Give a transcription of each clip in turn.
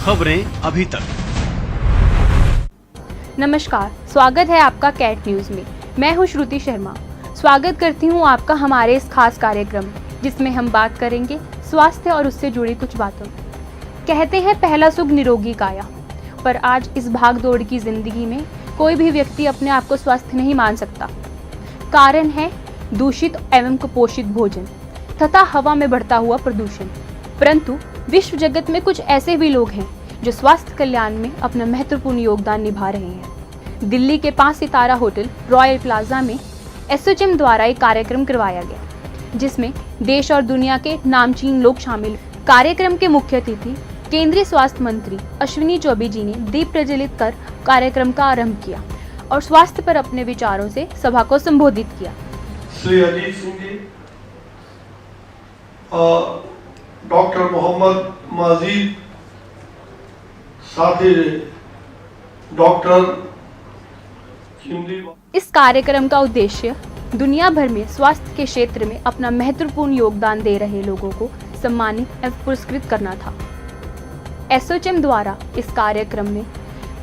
खबरें अभी तक। नमस्कार, स्वागत है आपका कैट न्यूज में। मैं हूं श्रुति शर्मा। स्वागत करती हूं आपका हमारे इस खास कार्यक्रम जिसमें हम बात करेंगे स्वास्थ्य और उससे जुड़ी कुछ बातों। कहते हैं पहला सुख निरोगी काया, पर आज इस भाग दौड़ की जिंदगी में कोई भी व्यक्ति अपने आप को स्वस्थ नहीं मान सकता। कारण है दूषित एवं कुपोषित भोजन तथा हवा में बढ़ता हुआ प्रदूषण। परंतु विश्व जगत में कुछ ऐसे भी लोग हैं जो स्वास्थ्य कल्याण में अपना महत्वपूर्ण योगदान निभा रहे हैं। दिल्ली के 5 सितारा होटल रॉयल प्लाजा में एसोचैम द्वारा एक कार्यक्रम करवाया गया जिसमें देश और दुनिया के नामचीन लोग शामिल। कार्यक्रम के मुख्य अतिथि केंद्रीय स्वास्थ्य मंत्री अश्विनी चौबे जी ने दीप प्रज्वलित कर कार्यक्रम का आरंभ किया और स्वास्थ्य पर अपने विचारों से सभा को संबोधित किया। श्री अजीत सिंह जी, डॉक्टर मोहम्मद माजिद, साथ ही डॉक्टर इस कार्यक्रम का उद्देश्य दुनिया भर में स्वास्थ्य के क्षेत्र में अपना महत्वपूर्ण योगदान दे रहे लोगों को सम्मानित एवं पुरस्कृत करना था। एसोचैम द्वारा इस कार्यक्रम में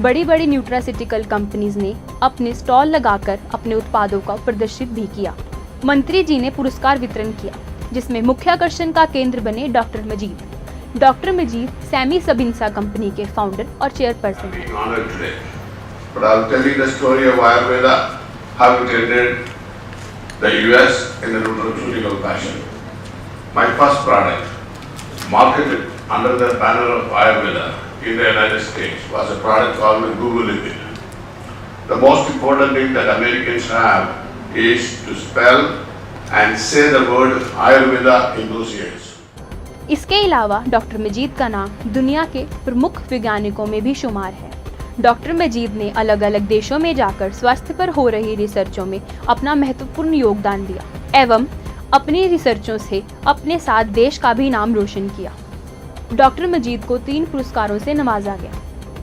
बड़ी बड़ी न्यूट्रास्यूटिकल कंपनीज ने अपने स्टॉल लगाकर अपने उत्पादों का प्रदर्शित भी किया। मंत्री जी ने पुरस्कार वितरण किया जिसमें मुख्य आकर्षण का केंद्र बने डॉक्टर मजीद। डॉक्टर मजीद सैमी सबिंसा कंपनी के फाउंडर और चेयरपर्सन हैं। But I'll tell you the story of Ayurveda, how it entered the US in the nutraceutical fashion. My first product, marketed under the banner of Ayurveda in the United States, was a product called Google Lipid. The most important thing that Americans have is to spell and say the word Ayurveda in those years. इसके अलावा doctor मजीद का नाम दुनिया के प्रमुख वैज्ञानिकों में भी शुमार है। डॉक्टर मजीद ने अलग अलग देशों में जाकर स्वास्थ्य पर हो रही रिसर्चों में अपना महत्वपूर्ण योगदान दिया एवं अपनी रिसर्चों से अपने साथ देश का भी नाम रोशन किया। डॉक्टर मजीद को 3 पुरस्कारों से नवाजा गया।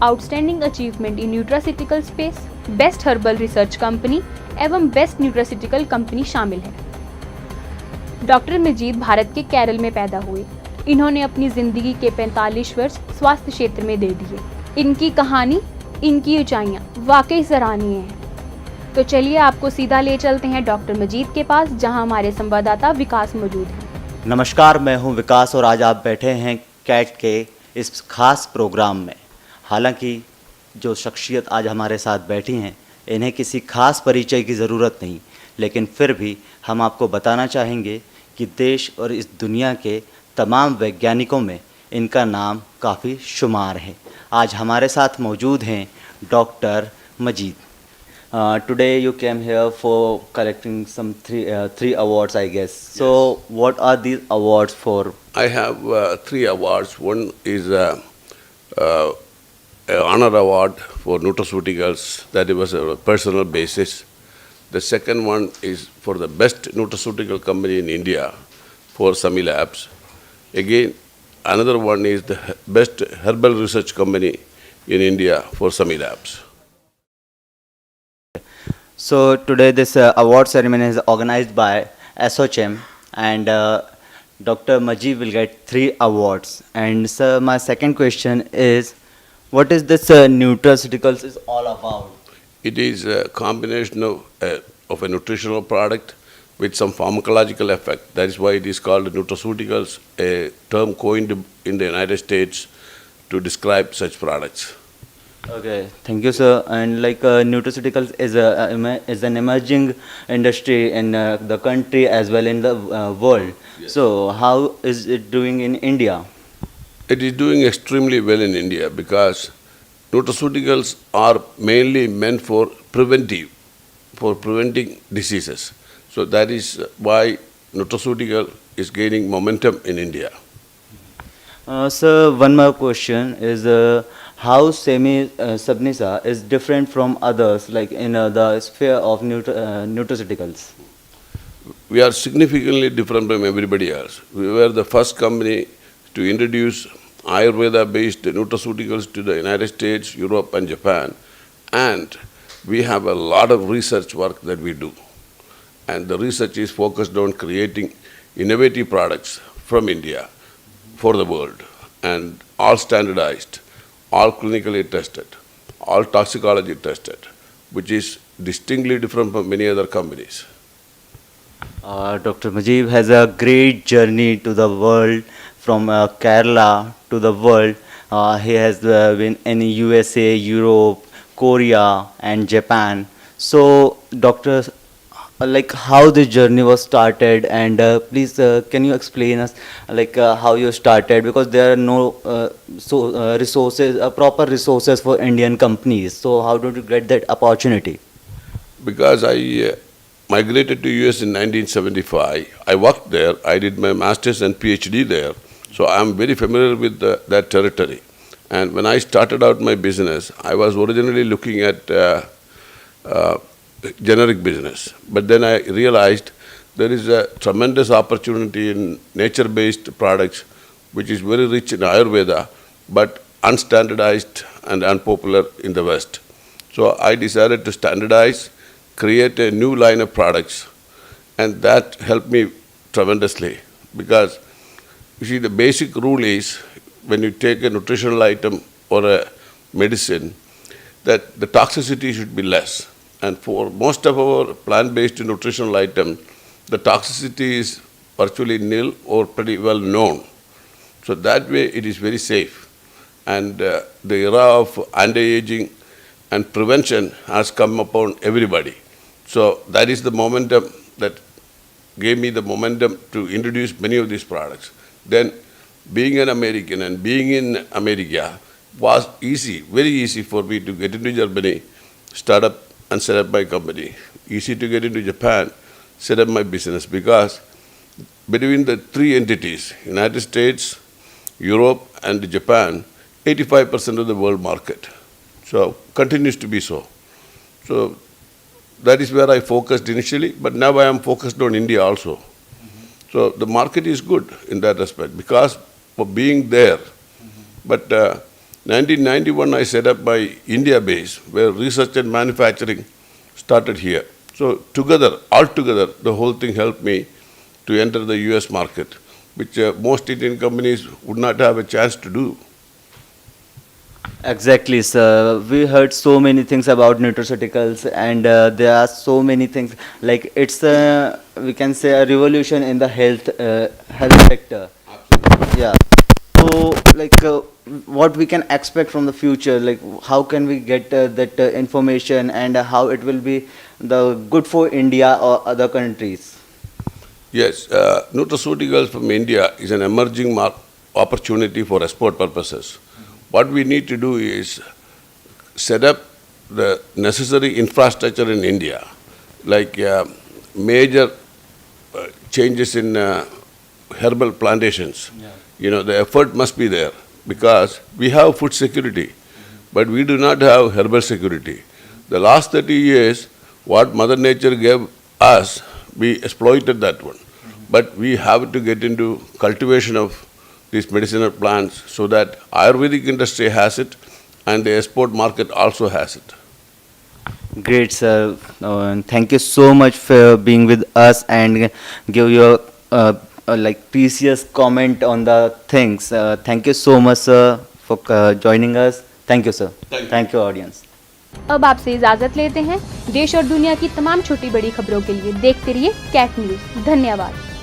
Outstanding achievement in nutraceutical space, best herbal research company एवं बेस्ट न्यूट्रास्यूटिकल कंपनी शामिल है। डॉक्टर मजीद भारत के केरल में पैदा हुए। इन्होंने अपनी जिंदगी के 45 वर्ष स्वास्थ्य क्षेत्र में दे दिए। इनकी कहानी, इनकी ऊंचाइयां वाकई सराहनीय हैं। तो चलिए आपको सीधा ले चलते हैं डॉक्टर मजीद के पास जहां हमारे संवाददाता विकास मौजूद हैं। नमस्कार, मैं हूं विकास और आज आप बैठे हैं कैट के इस खास प्रोग्राम में। हालांकि जो शख्सियत आज हमारे साथ बैठी हैं इन्हें किसी खास परिचय की ज़रूरत नहीं, लेकिन फिर भी हम आपको बताना चाहेंगे कि देश और इस दुनिया के तमाम वैज्ञानिकों में इनका नाम काफ़ी शुमार है। आज हमारे साथ मौजूद हैं doctor Majid. Today you came here for collecting some three awards, I guess. So what are these awards for? I have 3 awards. One is an honor award for nutraceuticals, that was a personal basis. The second one is for the best nutraceutical company in India for Sami Labs. Again, another one is the best herbal research company in India for Sami Labs. So today this award ceremony is organized by ASSOCHAM and Dr. Majid will get 3 awards. And sir, my second question is, what is this nutraceuticals is all about? It is a combination of a nutritional product with some pharmacological effect. That is why it is called nutraceuticals, a term coined in the United States to describe such products. Okay, thank you, sir. And like nutraceuticals is an emerging industry in the country as well in the world. Yes. So how is it doing in India? It is doing extremely well in India because nutraceuticals are mainly meant for preventing diseases. So that is why nutraceutical is gaining momentum in India. Sir, one more question is how Semi Sabnisa is different from others, like in the sphere of nutraceuticals? We are significantly different from everybody else. We were the first company to introduce Ayurveda-based nutraceuticals to the United States, Europe and Japan, and we have a lot of research work that we do. And the research is focused on creating innovative products from India for the world and all standardized. all clinically tested, all toxicology tested, which is distinctly different from many other companies. Dr. Mujib has a great journey to the world from Kerala to the world. He has been in USA, Europe, Korea, and Japan. So, Doctor, like how this journey was started, and please can you explain us like how you started, because there are no resources, proper resources for Indian companies. So, how did you get that opportunity? Because I migrated to US in 1975, I worked there, I did my master's and PhD there, so I'm very familiar with that territory. And when I started out my business, I was originally looking at generic business. But then I realized there is a tremendous opportunity in nature-based products, which is very rich in Ayurveda, but unstandardized and unpopular in the West. So I decided to standardize, create a new line of products, and that helped me tremendously. Because you see, the basic rule is when you take a nutritional item or a medicine, that the toxicity should be less. And for most of our plant-based nutritional items, the toxicity is virtually nil or pretty well known. So that way it is very safe. And the era of anti-aging and prevention has come upon everybody. So that is the momentum that gave me the momentum to introduce many of these products. Then being an American and being in America was easy, very easy for me to get into Germany, start up and set up my company. Easy to get into Japan, set up my business, because between the three entities, United States, Europe and Japan, 85% of the world market. So continues to be so. So that is where I focused initially, but now I am focused on India also. So the market is good in that respect because of being there. But 1991 I set up my India base where research and manufacturing started here. So together, all together, the whole thing helped me to enter the US market, which most Indian companies would not have a chance to do. Exactly, sir. We heard so many things about nutraceuticals, and there are so many things. Like it's a, we can say, a revolution in the health sector. Yeah. So, like, what we can expect from the future? Like, how can we get that information, and how it will be the good for India or other countries? Yes, nutraceuticals from India is an emerging opportunity for export purposes. What we need to do is set up the necessary infrastructure in India, like major changes in herbal plantations. Yeah. You know, the effort must be there because we have food security, but we do not have herbal security. The last 30 years, what Mother Nature gave us, we exploited that one. But we have to get into cultivation of these medicinal plants so that Ayurvedic industry has it and the export market also has it. Great, sir. And thank you so much for being with us and give your like precious comment on the things. Thank you so much, sir, for joining us. Thank you, sir. Thank you, audience. अब आपसे इजाजत लेते हैं। देश और दुनिया की तमाम छोटी बड़ी खबरों के लिए देखते रहिए कैट न्यूज़। धन्यवाद।